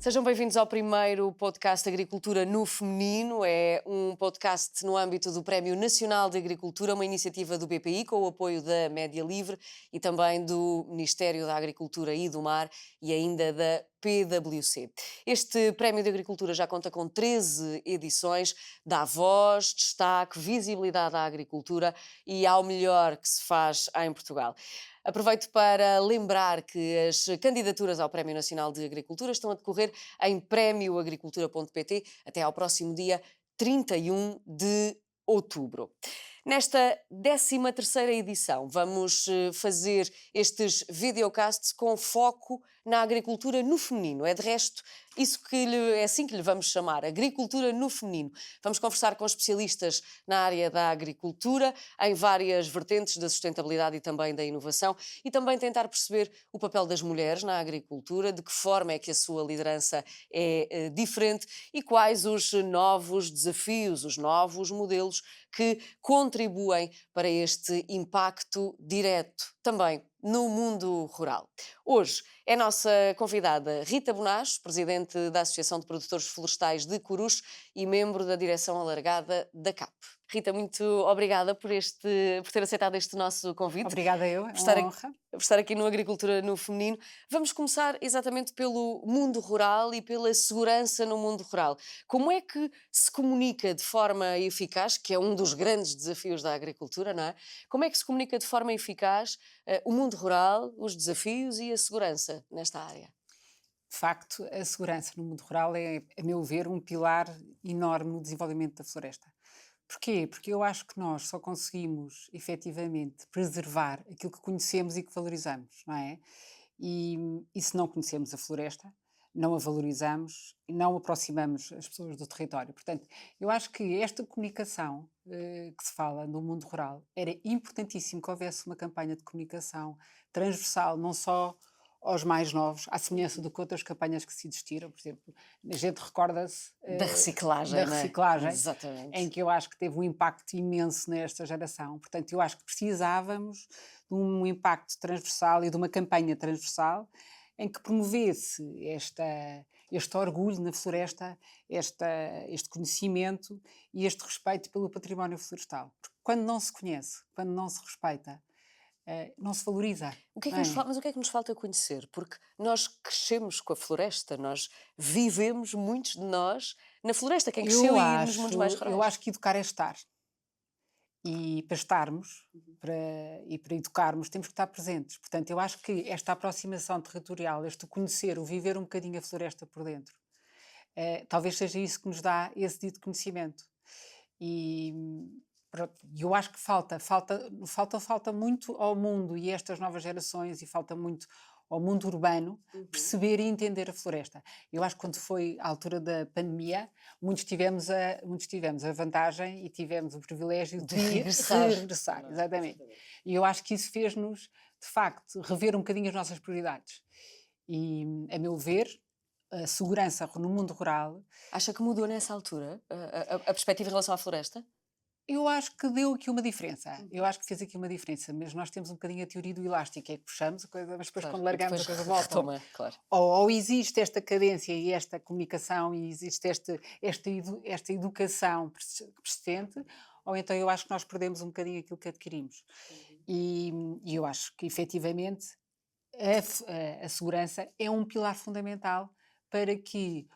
Sejam bem-vindos ao primeiro podcast Agricultura no Feminino. É um podcast no âmbito do Prémio Nacional de Agricultura, uma iniciativa do BPI com o apoio da Média Livre e também do Ministério da Agricultura e do Mar e ainda da PwC. Este Prémio de Agricultura já conta com 13 edições, dá voz, destaque, visibilidade à agricultura e ao melhor que se faz em Portugal. Aproveito para lembrar que as candidaturas ao Prémio Nacional de Agricultura estão a decorrer em premioagricultura.pt até ao próximo dia 31 de outubro. Nesta 13ª edição, vamos fazer estes videocasts com foco na agricultura no feminino. É de resto é assim que lhe vamos chamar, agricultura no feminino. Vamos conversar com especialistas na área da agricultura, em várias vertentes da sustentabilidade e também da inovação, e também tentar perceber o papel das mulheres na agricultura, de que forma é que a sua liderança é diferente e quais os novos desafios, os novos modelos que contribuem para este impacto direto também no mundo rural. Hoje é nossa convidada Rita Bonacho, presidente da Associação de Produtores Florestais de Coruche e membro da direção alargada da CAP. Rita, muito obrigada por ter aceitado este nosso convite. Obrigada eu, é uma honra. Por estar aqui no Agricultura no Feminino. Vamos começar exatamente pelo mundo rural e pela segurança no mundo rural. Como é que se comunica de forma eficaz, que é um dos grandes desafios da agricultura, não é? Como é que se comunica de forma eficaz o mundo rural, os desafios e a segurança nesta área? De facto, a segurança no mundo rural é, a meu ver, um pilar enorme no desenvolvimento da floresta. Porquê? Porque eu acho que nós só conseguimos, efetivamente, preservar aquilo que conhecemos e que valorizamos, não é? E se não conhecemos a floresta, não a valorizamos e não aproximamos as pessoas do território. Portanto, eu acho que esta comunicação que se fala no mundo rural era importantíssimo que houvesse uma campanha de comunicação transversal, não só aos mais novos, à semelhança do que outras campanhas que se existiram, por exemplo, a gente recorda-se Da reciclagem, não é? Exatamente. em que eu acho que teve um impacto imenso nesta geração. Portanto, eu acho que precisávamos de um impacto transversal e de uma campanha transversal em que promovesse este orgulho na floresta, este conhecimento e este respeito pelo património florestal. Porque quando não se conhece, quando não se respeita, não se valoriza. Mas o que é que nos falta conhecer? Porque nós crescemos com a floresta, nós vivemos, muitos de nós, na floresta, quem cresceu e nos mundos mais rurais. Eu acho que educar é estar. E para estarmos, para educarmos, temos que estar presentes. Portanto, eu acho que esta aproximação territorial, este conhecer, o viver um bocadinho a floresta por dentro, talvez seja isso que nos dá esse dito conhecimento. E pronto, eu acho que falta muito ao mundo e a estas novas gerações, e falta muito ao mundo urbano perceber e entender a floresta. Eu acho que quando foi a altura da pandemia, muitos tivemos a vantagem e tivemos o privilégio de regressar. Exatamente. E eu acho que isso fez-nos, de facto, rever um bocadinho as nossas prioridades. E, a meu ver, a segurança no mundo rural... Acha que mudou nessa altura a perspectiva em relação à floresta? Eu acho que deu aqui uma diferença. Eu acho que fez aqui uma diferença, mas nós temos um bocadinho a teoria do elástico, é que puxamos a coisa, mas depois quando largamos a coisa volta. Retoma, claro. Ou existe esta cadência e esta comunicação e existe esta educação persistente, ou então eu acho que nós perdemos um bocadinho aquilo que adquirimos. E eu acho que efetivamente a segurança é um pilar fundamental para que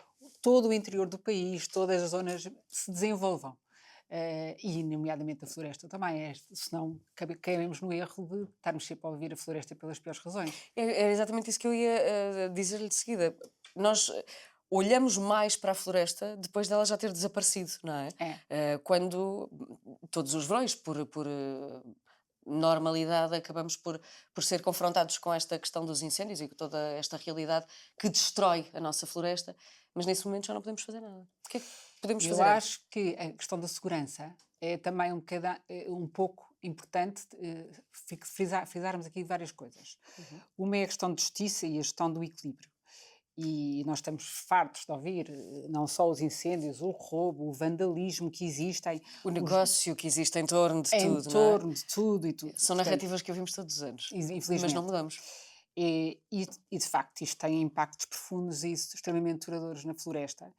todo o interior do país, todas as zonas se desenvolvam. E nomeadamente a floresta também, senão caímos no erro de estarmos sempre a ouvir a floresta pelas piores razões. É exatamente isso que eu ia dizer-lhe de seguida. Nós olhamos mais para a floresta depois dela já ter desaparecido, não é? Quando todos os verões, por normalidade, acabamos por ser confrontados com esta questão dos incêndios e com toda esta realidade que destrói a nossa floresta, mas nesse momento já não podemos fazer nada. O que é que podemos fazer? Eu acho que a questão da segurança é também um pouco importante frisarmos aqui várias coisas. Uma é a questão de justiça e a questão do equilíbrio. E nós estamos fartos de ouvir não só os incêndios, o roubo, o vandalismo que existem. O negócio que existe em torno de tudo, em torno de tudo e tudo. São narrativas que ouvimos todos os anos, infelizmente. mas não mudamos. E, de facto isto tem impactos profundos e extremamente duradouros na floresta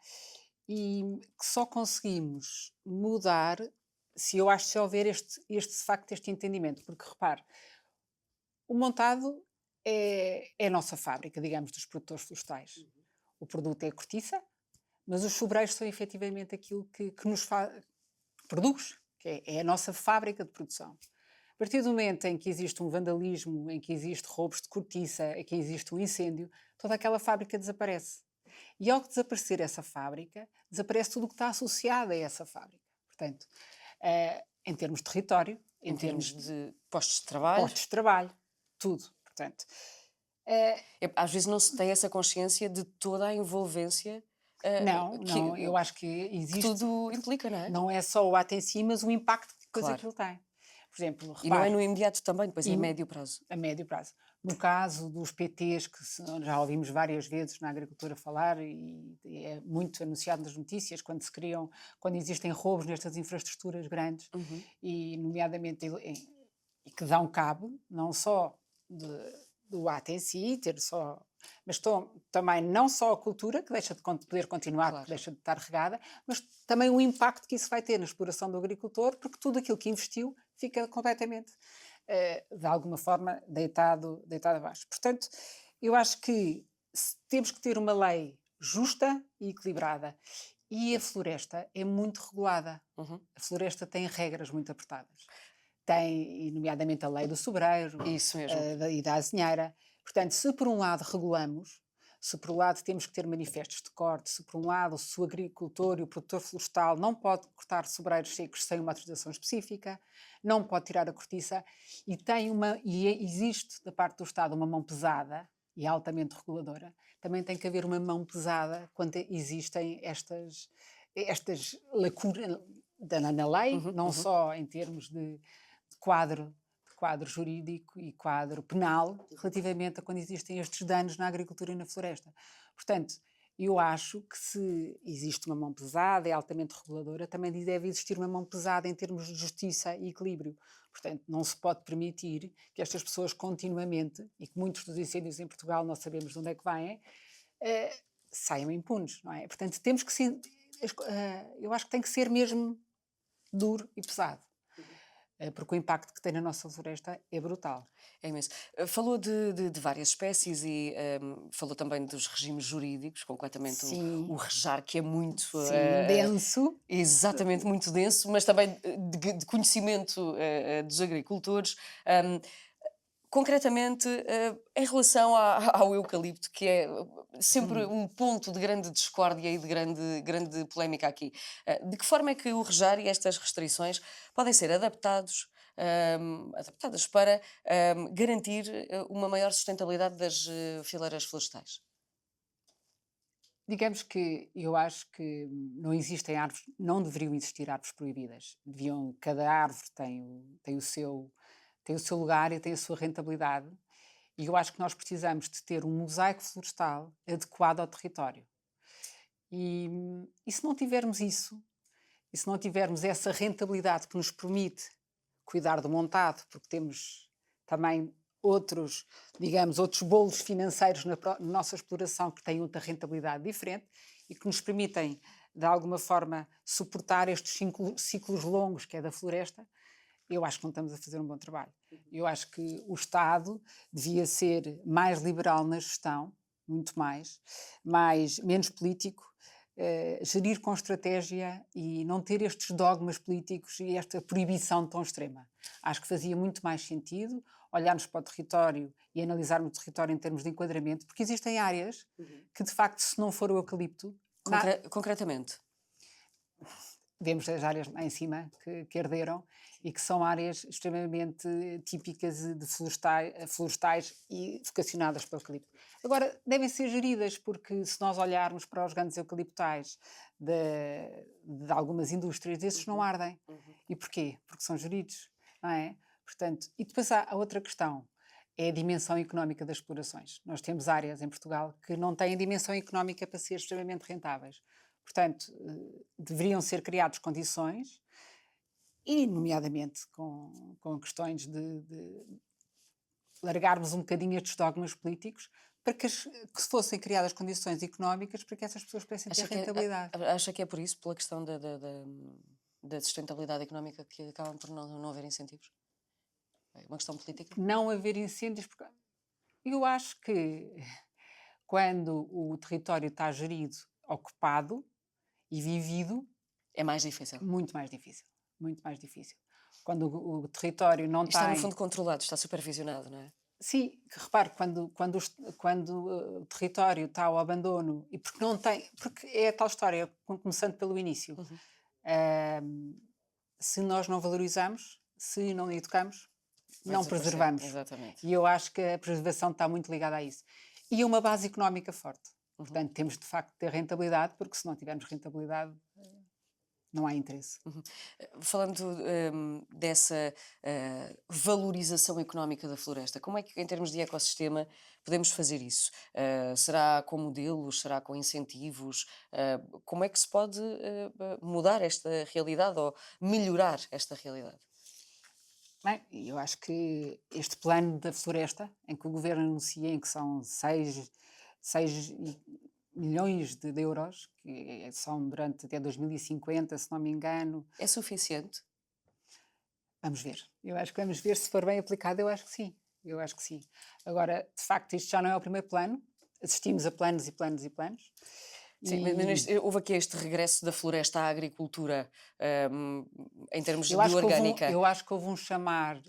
e que só conseguimos mudar se houver de facto este entendimento, porque repare, o montado é a nossa fábrica, digamos, dos produtores florestais. O produto é a cortiça, mas os sobreiros são efetivamente aquilo que nos produz, que é a nossa fábrica de produção. A partir do momento em que existe um vandalismo, em que existe roubos de cortiça, em que existe um incêndio, toda aquela fábrica desaparece. E ao desaparecer essa fábrica, desaparece tudo o que está associado a essa fábrica. Portanto, em termos de território, Em termos de postos de de trabalho, postos de trabalho, tudo. Portanto, às vezes não se tem essa consciência de toda a envolvência não, eu acho que que existe, tudo implica, não é? não é só o ato em si, mas o impacto que depois Claro. aquilo tem. Por exemplo, E não é repare, no imediato também, depois é E- a médio prazo. a médio prazo. No caso dos PTs, que já ouvimos várias vezes na agricultura falar e é muito anunciado nas notícias, quando existem roubos nestas infraestruturas grandes, e nomeadamente e que dão cabo, não só do ato em si, mas também não só a cultura, que deixa de poder continuar, Claro. porque deixa de estar regada, mas também o impacto que isso vai ter na exploração do agricultor, porque tudo aquilo que investiu fica completamente, de alguma forma, deitado abaixo. Portanto, eu acho que temos que ter uma lei justa e equilibrada. E a floresta é muito regulada. A floresta tem regras muito apertadas. Tem, e nomeadamente, a lei do sobreiro Isso mesmo. e da azinheira. Portanto, se por um lado regulamos, se por um lado temos que ter manifestos de corte, se por um lado se o agricultor e o produtor florestal não pode cortar sobreiros secos sem uma autorização específica, não pode tirar a cortiça, existe da parte do Estado uma mão pesada e altamente reguladora, também tem que haver uma mão pesada quando existem estas lacunas na lei, não só em termos de quadro jurídico e quadro penal relativamente a quando existem estes danos na agricultura e na floresta. Portanto, eu acho que se existe uma mão pesada, é altamente reguladora, também deve existir uma mão pesada em termos de justiça e equilíbrio. Portanto, não se pode permitir que estas pessoas continuamente, e que muitos dos incêndios em Portugal nós sabemos de onde é que vêm, saiam impunes, não é? Portanto, temos que ser, eu acho que tem que ser mesmo duro e pesado, porque o impacto que tem na nossa floresta é brutal. É imenso. Falou de várias espécies e falou também dos regimes jurídicos, completamente Sim. o REJAR, que é muito Sim, denso. exatamente muito denso, mas também de conhecimento dos agricultores. Concretamente, em relação ao eucalipto, que é sempre um ponto de grande discórdia e de grande polémica aqui, de que forma é que o REJAR e estas restrições podem ser adaptadas para garantir uma maior sustentabilidade das fileiras florestais? Digamos que eu acho que não existem árvores, não deveriam existir árvores proibidas. Cada árvore tem o seu lugar e tem a sua rentabilidade. E eu acho que nós precisamos de ter um mosaico florestal adequado ao território. E se não tivermos isso, e se não tivermos essa rentabilidade que nos permite cuidar do montado, porque temos também outros bolos financeiros na nossa exploração que têm outra rentabilidade diferente e que nos permitem, de alguma forma, suportar estes ciclos longos que é da floresta, eu acho que não estamos a fazer um bom trabalho. Eu acho que o Estado devia ser mais liberal na gestão, muito menos político, gerir com estratégia e não ter estes dogmas políticos e esta proibição tão extrema. Acho que fazia muito mais sentido olharmos para o território e analisarmos o território em termos de enquadramento, porque existem áreas que, de facto, se não for o eucalipto... Concretamente? Vemos as áreas lá em cima que arderam e que são áreas extremamente típicas de florestais e vocacionadas para o eucalipto. Agora, devem ser geridas, porque se nós olharmos para os grandes eucaliptais de algumas indústrias, esses não ardem. E porquê? Porque são geridos, não é? Portanto, e depois há a outra questão, é a dimensão económica das explorações. Nós temos áreas em Portugal que não têm dimensão económica para ser extremamente rentáveis. Portanto, deveriam ser criadas condições, e nomeadamente com questões largarmos um bocadinho estes dogmas políticos para que se fossem criadas condições económicas para que essas pessoas pudessem ter rentabilidade. Acha que é por isso, pela questão da sustentabilidade económica, que acabam por não haver incentivos? É uma questão política? Não haver incêndios, porque eu acho que quando o território está gerido, ocupado e vivido, É mais difícil. muito mais difícil, muito mais difícil. Quando o território não Está no tem... fundo controlado, está supervisionado, não é? Sim, que repare, quando o território está ao abandono e porque não tem, porque é a tal história, começando pelo início, se nós não valorizamos, se não educamos, Vai não desaparecer, preservamos. exatamente. E eu acho que a preservação está muito ligada a isso. E a uma base económica forte. Portanto, temos de facto de ter rentabilidade, porque se não tivermos rentabilidade, não há interesse. Falando dessa valorização económica da floresta, como é que, em termos de ecossistema, podemos fazer isso? Será com modelos? Será com incentivos? Como é que se pode mudar esta realidade ou melhorar esta realidade? Bem, eu acho que este plano da floresta, em que o governo anuncia em que são 6 milhões de euros, que são durante até 2050, se não me engano. É suficiente? Vamos ver. Eu acho que vamos ver se for bem aplicado, eu acho que sim. Eu acho que sim. Agora, de facto, isto já não é o primeiro plano. Assistimos a planos e planos e planos. Sim, mas houve aqui este regresso da floresta à agricultura, em termos de orgânica. Eu acho que houve um chamar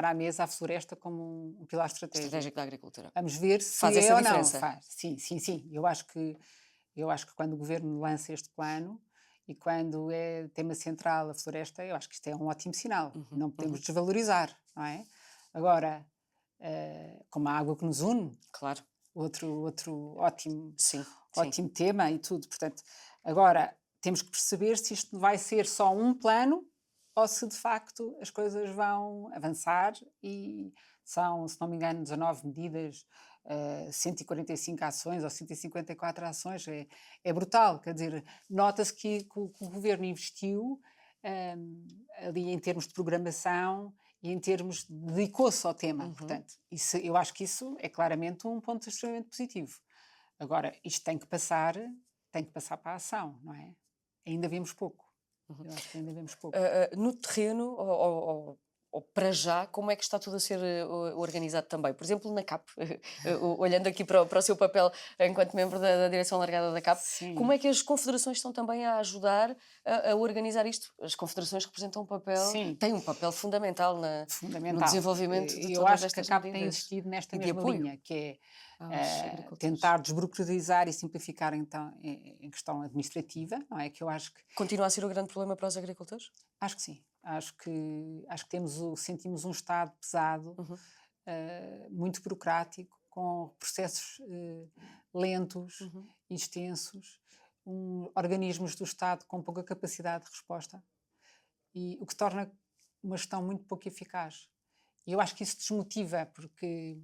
à mesa a floresta como um pilar Estratégico da agricultura. Vamos ver se Faz é essa ou não. diferença? Faz. Sim, sim, sim. Eu acho que quando o governo lança este plano e quando é tema central a floresta, eu acho que isto é um ótimo sinal. Não podemos desvalorizar, não é? Agora, como a água que nos une, Claro. outro ótimo, Sim, ótimo tema e tudo. Portanto, agora temos que perceber se isto vai ser só um plano ou se de facto as coisas vão avançar e são, se não me engano, 19 medidas, 145 ações ou 154 ações, é brutal, quer dizer, nota-se que o governo investiu ali em termos de programação e em termos, dedicou-se ao tema, portanto, eu acho que isso é claramente um ponto extremamente positivo. Agora, isto tem que passar para a ação, não é? Ainda vemos pouco. Eu acho que ainda vemos pouco. No terreno, ou para já, como é que está tudo a ser organizado também? Por exemplo, na CAP, olhando aqui para o seu papel enquanto membro da direção alargada da CAP, Sim. como é que as confederações estão também a ajudar a organizar isto? As confederações representam um papel, Sim. têm um papel fundamental fundamental. no desenvolvimento de Eu todas acho que a estas CAP tem medidas insistido nesta e de mesma apoio linha, que aos é agricultores. tentar desburocratizar e simplificar então em questão administrativa, não é? Que eu acho que Continua a ser o grande problema para os agricultores? acho que sim. Acho que sentimos um Estado pesado, muito burocrático, com processos lentos e extensos, organismos do Estado com pouca capacidade de resposta, e o que torna uma gestão muito pouco eficaz. E eu acho que isso desmotiva, porque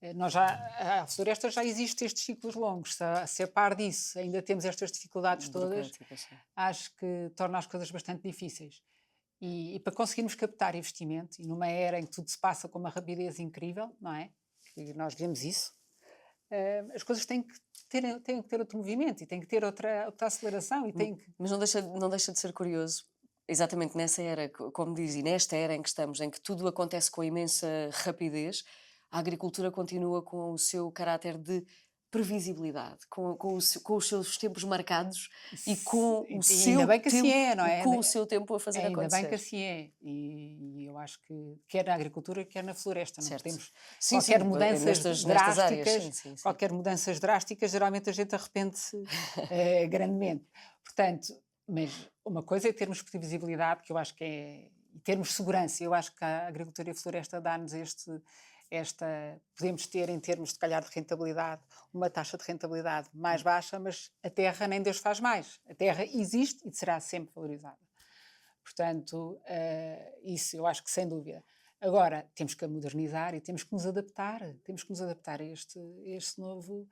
a floresta já existe estes ciclos longos. Se a par disso ainda temos estas dificuldades todas, Burocráticas, sim. acho que torna as coisas bastante difíceis. E para conseguirmos captar investimento, e numa era em que tudo se passa com uma rapidez incrível, não é? Que nós vemos isso, as coisas têm que ter outro movimento e têm que ter outra aceleração. Mas não deixa de ser curioso, exatamente nessa era, como diz, e nesta era em que estamos, em que tudo acontece com imensa rapidez, a agricultura continua com o seu caráter de previsibilidade, com os seus tempos marcados e com o E seu ainda bem que assim tempo, é, não é? com o seu tempo a fazer Ainda acontecer. bem que assim é. E eu acho que quer na agricultura, quer na floresta. Não Certo. podemos Sim, qualquer sim, mudanças nestas áreas, drásticas, sim. qualquer mudanças drásticas, geralmente a gente arrepende-se grandemente. Portanto, mas uma coisa é termos previsibilidade, que eu acho que é, e termos segurança. Eu acho que a agricultura e a floresta dá-nos podemos ter em termos de calhar de rentabilidade, uma taxa de rentabilidade mais baixa, mas a terra nem Deus faz mais. A terra existe e será sempre valorizada. Portanto, isso eu acho que sem dúvida. Agora, temos que a modernizar e temos que nos adaptar a este novo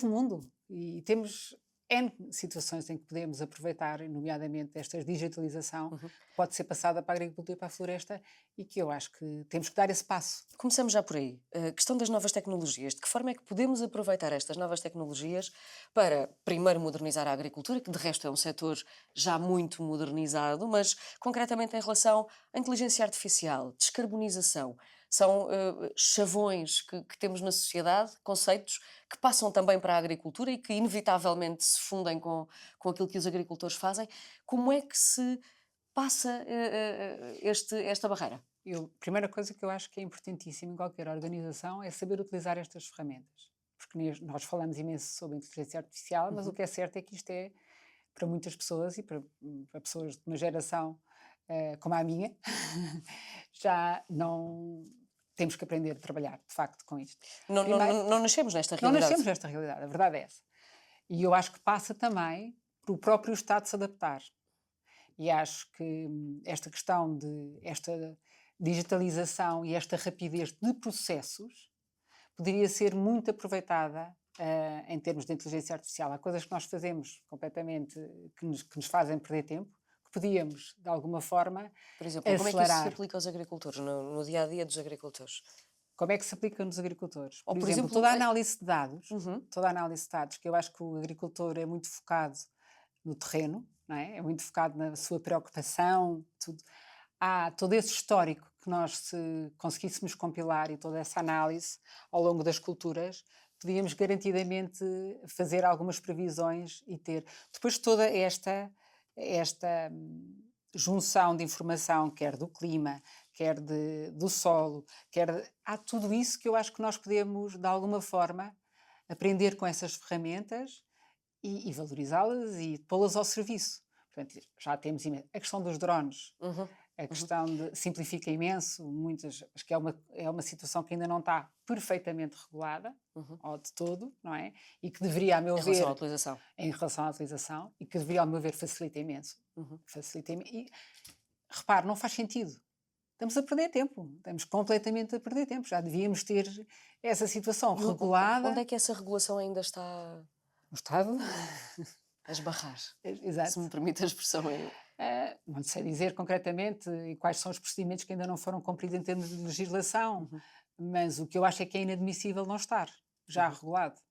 mundo. E temos N situações em que podemos aproveitar, nomeadamente esta digitalização, Uhum. que pode ser passada para a agricultura e para a floresta, e que eu acho que temos que dar esse passo. Começamos já por aí. A questão das novas tecnologias. De que forma é que podemos aproveitar estas novas tecnologias para, primeiro, modernizar a agricultura, que de resto é um setor já muito modernizado, mas concretamente em relação à inteligência artificial, descarbonização. São chavões que temos na sociedade, conceitos que passam também para a agricultura e que inevitavelmente se fundem com aquilo que os agricultores fazem. Como é que se passa esta barreira? Primeira coisa que eu acho que é importantíssima em qualquer organização é saber utilizar estas ferramentas. Porque nós falamos imenso sobre inteligência artificial, mas o Uhum. que é certo é que isto é, para muitas pessoas e para pessoas de uma geração como a minha, já não temos que aprender a trabalhar, de facto, com isto. Primeiro, Não nascemos nesta não realidade. nascemos nesta realidade, a verdade é essa. E eu acho que passa também para o próprio Estado se adaptar. E acho que esta questão de esta digitalização e esta rapidez de processos poderia ser muito aproveitada em termos de inteligência artificial. Há coisas que nós fazemos completamente que nos fazem perder tempo, que podíamos, de alguma forma, Por exemplo, como é que isso se acelerar. aplica aos agricultores, no dia a dia dos agricultores? Como é que se aplica nos agricultores? Ou, Por por exemplo, exemplo, Uhum. Toda a análise de dados, que eu acho que o agricultor é muito focado no terreno, não é? É muito focado na sua preocupação, tudo. Há todo esse histórico que nós, se conseguíssemos compilar e toda essa análise ao longo das culturas, podíamos garantidamente fazer algumas previsões e ter. Depois toda esta junção de informação, quer do clima, quer do solo, há tudo isso que eu acho que nós podemos, de alguma forma, aprender com essas ferramentas e valorizá-las e pô-las ao serviço. Portanto, já temos a questão dos drones, uhum, a uhum, questão de simplifica imenso, acho que é uma situação que ainda não está perfeitamente regulada, uhum, ou de todo, não é? E que deveria, a meu em relação à ver, utilização. em relação à utilização, e que deveria, ao meu ver, facilita imenso. Uhum. E, repare, não faz sentido. Estamos a perder tempo, estamos completamente a perder tempo. Já devíamos ter essa situação E onde é regulada que essa regulação ainda está no Estado. a esbarrar? Se Exato. me permite a expressão. Não sei dizer concretamente quais são os procedimentos que ainda não foram cumpridos em termos de legislação, Uhum, mas o que eu acho é que é inadmissível não estar já uhum. regulado.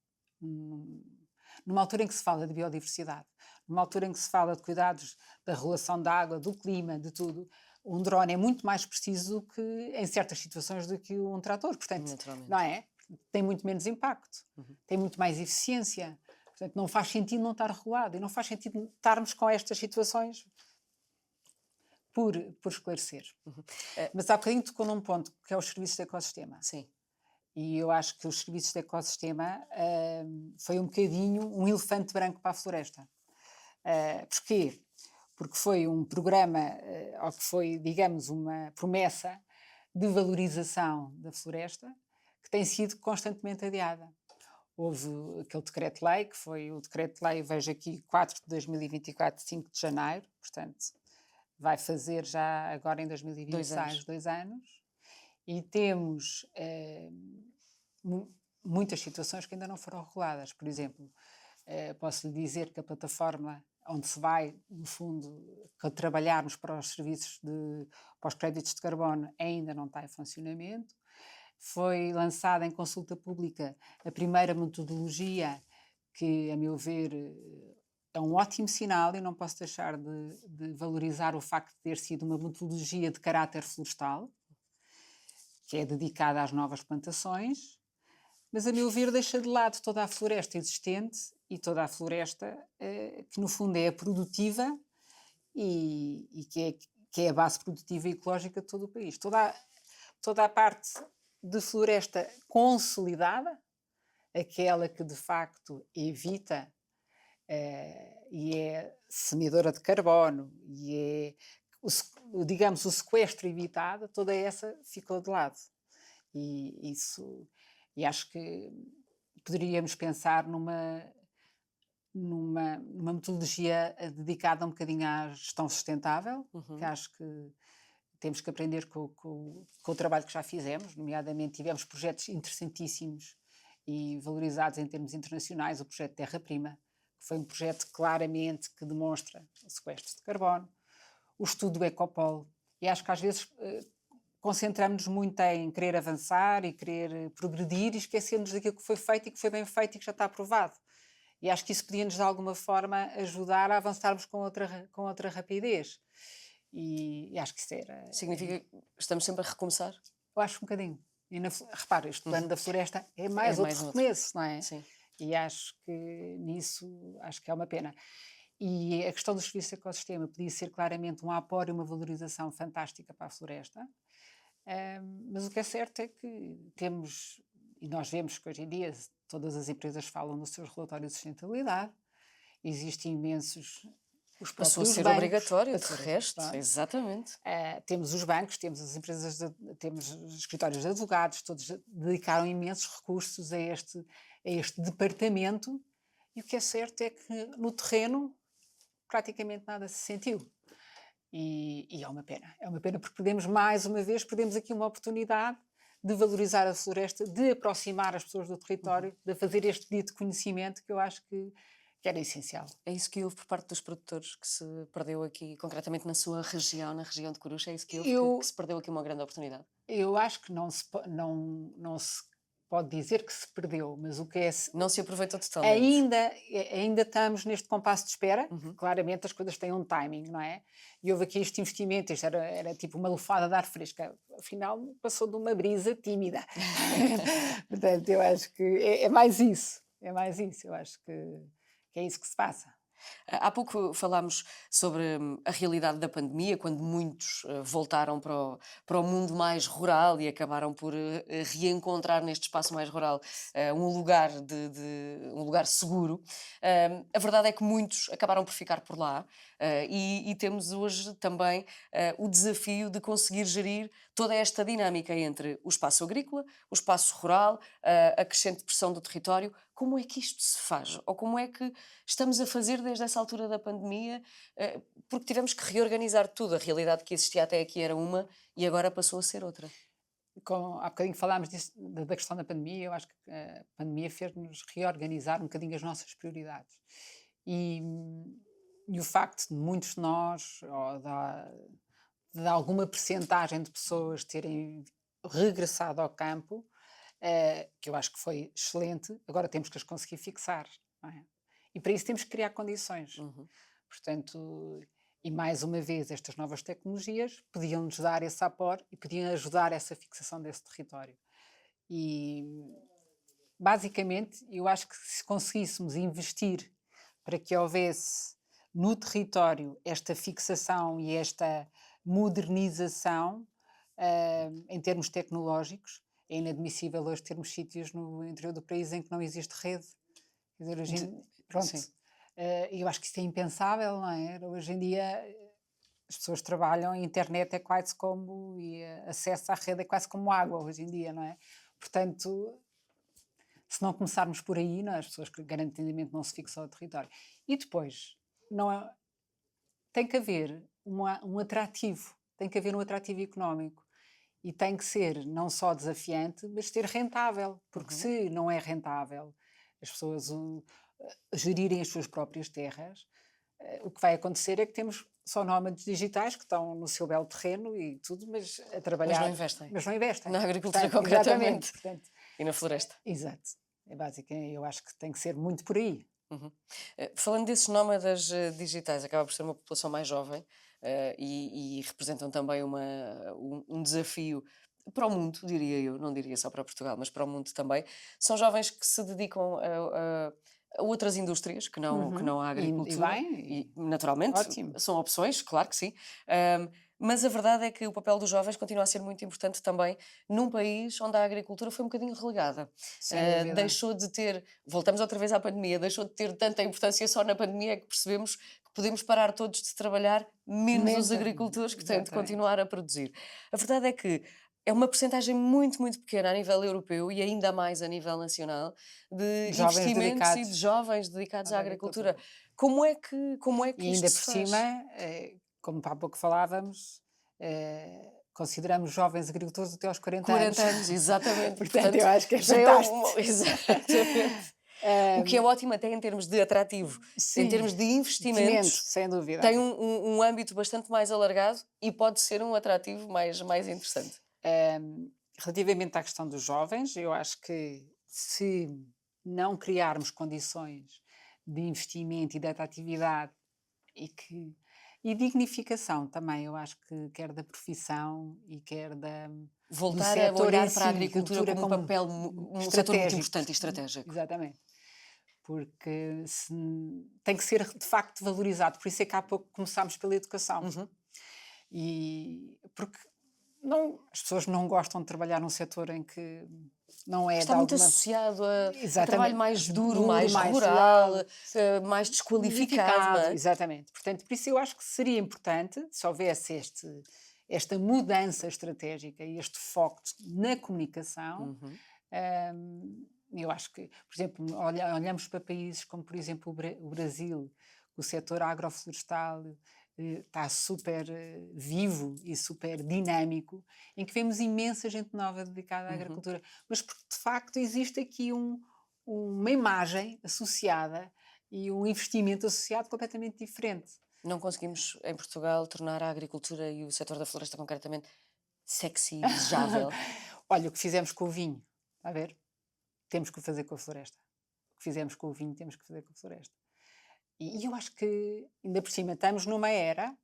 Numa altura em que se fala de biodiversidade, numa altura em que se fala de cuidados da regulação da água, do clima, de tudo, um drone é muito mais preciso que, em certas situações, do que um trator. Portanto, não Naturalmente. é? Tem muito menos impacto, Uhum. tem muito mais eficiência. Portanto, não faz sentido não estar regulado e não faz sentido estarmos com estas situações por esclarecer. Uhum. Mas há bocadinho tocou num ponto que é os serviços de ecossistema. Sim. E eu acho que os serviços de ecossistema foi um bocadinho um elefante branco para a floresta. Porquê? Porque foi um programa, ou que foi, digamos, uma promessa de valorização da floresta que tem sido constantemente adiada. Houve aquele decreto-lei, que foi o decreto-lei, vejo aqui, 4 de 2024, 5 de janeiro, portanto, vai fazer já agora em 2 anos. 2026 2 anos, e temos muitas situações que ainda não foram reguladas. Por exemplo, posso lhe dizer que a plataforma onde se vai, no fundo, trabalharmos para os serviços para os créditos de carbono ainda não está em funcionamento. Foi lançada em consulta pública a primeira metodologia que, a meu ver, é um ótimo sinal e não posso deixar de valorizar o facto de ter sido uma metodologia de caráter florestal, que é dedicada às novas plantações, mas, a meu ver, deixa de lado toda a floresta existente e toda a floresta que, no fundo, é a produtiva e que é a base produtiva e ecológica de todo o país. Toda a parte de floresta consolidada, aquela que de facto evita e é semeadora de carbono e é, digamos, o sequestro evitado, toda essa ficou de lado. E acho que poderíamos pensar numa metodologia dedicada um bocadinho à gestão sustentável, que Uhum. acho que temos que aprender com o trabalho que já fizemos, nomeadamente tivemos projetos interessantíssimos e valorizados em termos internacionais, o projeto Terra Prima, foi um projeto claramente que demonstra o sequestro de carbono, o estudo do Ecopol, e acho que às vezes concentramos-nos muito em querer avançar e querer progredir e esquecemos daquilo que foi feito e que foi bem feito e que já está aprovado. E acho que isso podia-nos, de alguma forma, ajudar a avançarmos com outra rapidez. E acho que isso era... Significa que estamos sempre a recomeçar? Eu acho um bocadinho. E repara, este plano da floresta é É mais outro mais um outro. recomeço, não é? Sim. E acho que nisso, acho que é uma pena. E a questão do serviço de ecossistema podia ser claramente um apoio e uma valorização fantástica para a floresta. Mas o que é certo é que temos, e nós vemos que hoje em dia todas as empresas falam nos seus relatórios de sustentabilidade, existem imensos... Passou a ser obrigatório, de resto, exatamente. Temos os bancos, temos as empresas, temos os escritórios de advogados, todos dedicaram imensos recursos a este departamento, e o que é certo é que no terreno praticamente nada se sentiu. E é uma pena porque mais uma vez, perdemos aqui uma oportunidade de valorizar a floresta, de aproximar as pessoas do território, de fazer este dito conhecimento que eu acho que era essencial. É isso que houve por parte dos produtores que se perdeu aqui, concretamente na sua região, na região de Coruche, é isso que houve, que se perdeu aqui uma grande oportunidade? Eu acho que não se pode dizer que se perdeu, mas o que é... Não se aproveitou totalmente. Ainda estamos neste compasso de espera, claramente as coisas têm um timing, não é? E houve aqui este investimento, isto era tipo uma lufada de ar fresco, afinal passou de uma brisa tímida. Portanto, eu acho que é mais isso, eu acho que é isso que se passa. Há pouco falámos sobre a realidade da pandemia, quando muitos voltaram para o mundo mais rural e acabaram por reencontrar neste espaço mais rural um lugar seguro. A verdade é que muitos acabaram por ficar por lá e temos hoje também o desafio de conseguir gerir toda esta dinâmica entre o espaço agrícola, o espaço rural, a crescente pressão do território. Como é que isto se faz? Ou como é que estamos a fazer desde essa altura da pandemia? Porque tivemos que reorganizar tudo. A realidade que existia até aqui era uma e agora passou a ser outra. Há bocadinho falámos da questão da pandemia. Eu acho que a pandemia fez-nos reorganizar um bocadinho as nossas prioridades. E o facto de muitos de nós, ou de alguma percentagem de pessoas terem regressado ao campo, que eu acho que foi excelente, agora temos que as conseguir fixar, não é? E para isso temos que criar condições. Portanto, e mais uma vez, estas novas tecnologias podiam-nos dar esse aporte e podiam ajudar essa fixação desse território. E, basicamente, eu acho que se conseguíssemos investir para que houvesse no território esta fixação e esta modernização em termos tecnológicos, é inadmissível hoje termos sítios no interior do país em que não existe rede. Quer dizer, hoje, pronto. Eu acho que isso é impensável, não é? Hoje em dia as pessoas trabalham, a internet é quase como, e acesso à rede é quase como água hoje em dia, não é? Portanto, se não começarmos por aí, não é? As pessoas que garantidamente não se fixam ao território. E depois, tem que haver um atrativo, tem que haver um atrativo económico. E tem que ser não só desafiante, mas ser rentável. Porque se não é rentável as pessoas gerirem as suas próprias terras, o que vai acontecer é que temos só nómadas digitais que estão no seu belo terreno e tudo, mas a trabalhar... Mas não investem. Na agricultura, portanto, concretamente. Portanto, e na floresta. Exato. É básico. Eu acho que tem que ser muito por aí. Falando desses nómadas digitais, acaba por ser uma população mais jovem e representam também um desafio para o mundo, diria eu, não diria só para Portugal, mas para o mundo também. São jovens que se dedicam a outras indústrias que não a agricultura. E naturalmente, ótimo. São opções, claro que sim. Mas a verdade é que o papel dos jovens continua a ser muito importante também num país onde a agricultura foi um bocadinho relegada. Deixou de ter, voltamos outra vez à pandemia, deixou de ter tanta importância só na pandemia que percebemos que podemos parar todos de trabalhar, menos os agricultores que têm de continuar a produzir. A verdade é que é uma percentagem muito, muito pequena a nível europeu e ainda mais a nível nacional de investimentos e de jovens dedicados à agricultura. Como é que e ainda por cima, como há pouco falávamos, consideramos jovens agricultores até aos 40 anos. 40 anos, exatamente. Portanto, eu acho que é fantástico. Exatamente. O que é ótimo até em termos de atrativo. Sim, em termos de investimentos, sem dúvida. tem um âmbito bastante mais alargado e pode ser um atrativo mais interessante. Relativamente à questão dos jovens, eu acho que se não criarmos condições de investimento e de atratividade e dignificação também, eu acho que quer da profissão e quer do Voltar a setor olhar em para a si, agricultura como um papel, um setor muito importante e estratégico. Exatamente. Porque tem que ser de facto valorizado. Por isso é que há pouco começámos pela educação. E porque as pessoas não gostam de trabalhar num setor em que não é Está de muito alguma... associado a Exatamente. trabalho mais duro, mais rural, mais desqualificado. Não é? Exatamente. Portanto, por isso eu acho que seria importante, se houvesse esta mudança estratégica e este foco na comunicação. Eu acho que, por exemplo, olhamos para países como, por exemplo, o Brasil, o setor agroflorestal está super vivo e super dinâmico, em que vemos imensa gente nova dedicada à agricultura, mas porque de facto existe aqui uma imagem associada e um investimento associado completamente diferente. Não conseguimos, em Portugal, tornar a agricultura e o setor da floresta, concretamente, sexy e desejável. Olha, o que fizemos com o vinho, está a ver? Temos que o fazer com a floresta. O que fizemos com o vinho, temos que fazer com a floresta. E eu acho que, ainda por cima, estamos numa era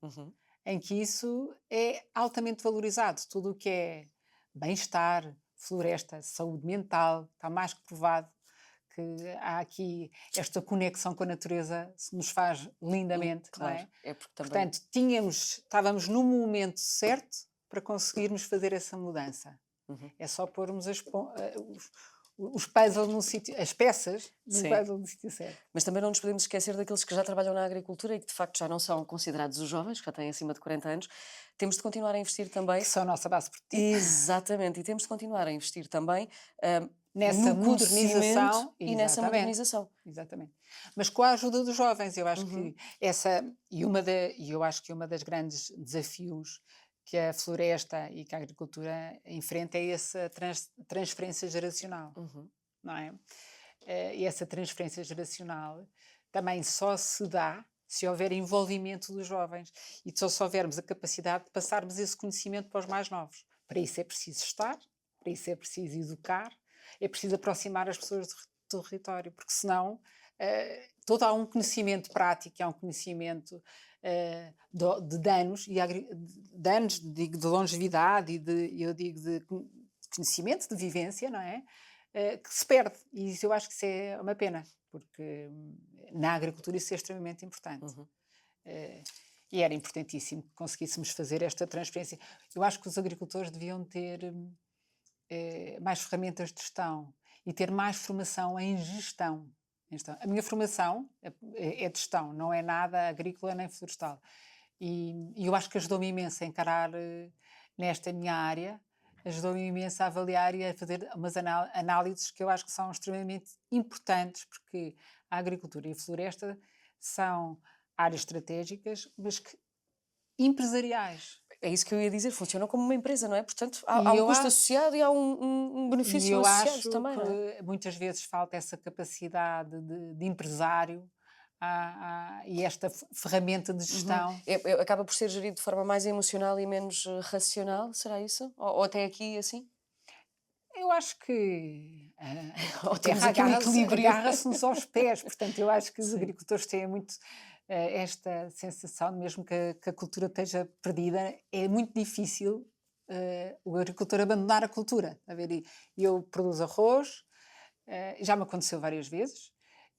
em que isso é altamente valorizado. Tudo o que é bem-estar, floresta, saúde mental, está mais que provado que há aqui esta conexão com a natureza, se nos faz lindamente, claro, não é? É porque também... Portanto, estávamos no momento certo para conseguirmos fazer essa mudança. É só pormos os puzzles no sítio, as peças no puzzle no sítio certo. Mas também não nos podemos esquecer daqueles que já trabalham na agricultura e que de facto já não são considerados os jovens, que já têm acima de 40 anos. Temos de continuar a investir também. Que são a nossa base produtiva. Exatamente, e temos de continuar a investir também nessa no modernização e nessa modernização. Exatamente. Mas com a ajuda dos jovens, eu acho que eu acho que uma das grandes desafios que a floresta e que a agricultura enfrenta é essa transferência geracional, não é? E essa transferência geracional também só se dá se houver envolvimento dos jovens e se houvermos a capacidade de passarmos esse conhecimento para os mais novos. Para isso é preciso estar, para isso é preciso educar, é preciso aproximar as pessoas do território, porque senão todo há um conhecimento prático, há um conhecimento de danos, digo de longevidade eu digo de conhecimento, de vivência, não é? Que se perde. E isso eu acho que isso é uma pena, porque na agricultura isso é extremamente importante. E era importantíssimo que conseguíssemos fazer esta transferência. Eu acho que os agricultores deviam ter mais ferramentas de gestão e ter mais formação em gestão. A minha formação é de gestão, não é nada agrícola nem florestal. E eu acho que ajudou-me imenso a encarar nesta minha área, ajudou-me imenso a avaliar e a fazer umas análises que eu acho que são extremamente importantes, porque a agricultura e a floresta são áreas estratégicas, mas empresariais. É isso que eu ia dizer, funcionam como uma empresa, não é? Portanto, há um custo associado e há um benefício associado também. E eu acho que muitas vezes falta essa capacidade de empresário e esta ferramenta de gestão. Acaba por ser gerido de forma mais emocional e menos racional, será isso? Ou até aqui assim? Eu acho que temos aqui um equilíbrio. Agarra-se-nos aos pés, portanto eu acho que os agricultores têm muito esta sensação, mesmo que a cultura esteja perdida, é muito difícil o agricultor abandonar a cultura. A ver, eu produzo arroz, já me aconteceu várias vezes,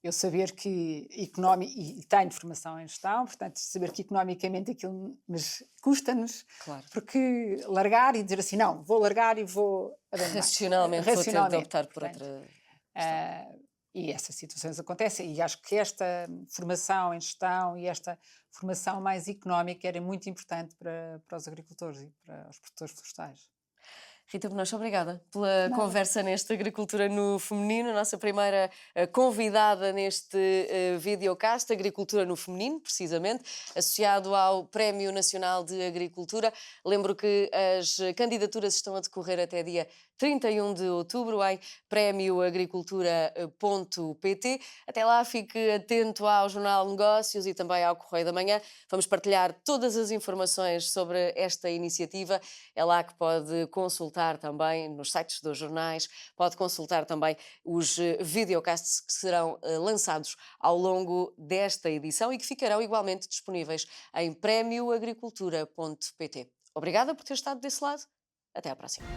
eu saber que e tenho formação em gestão, portanto saber que economicamente aquilo, mas custa-nos, claro. Porque largar e dizer assim, não, vou largar e vou abandonar. Racionalmente vou ter de optar por outra e essas situações acontecem, e acho que esta formação em gestão e esta formação mais económica era muito importante para os agricultores e para os produtores florestais. Rita Bonocha, obrigada pela Nada. conversa neste Agricultura no Feminino, a nossa primeira convidada neste videocast, Agricultura no Feminino, precisamente, associado ao Prémio Nacional de Agricultura. Lembro que as candidaturas estão a decorrer até dia 31 de outubro em prémioagricultura.pt. Até lá, fique atento ao Jornal Negócios e também ao Correio da Manhã. Vamos partilhar todas as informações sobre esta iniciativa. É lá que pode consultar também nos sites dos jornais, pode consultar também os videocasts que serão lançados ao longo desta edição e que ficarão igualmente disponíveis em prémioagricultura.pt. Obrigada por ter estado desse lado. Até à próxima.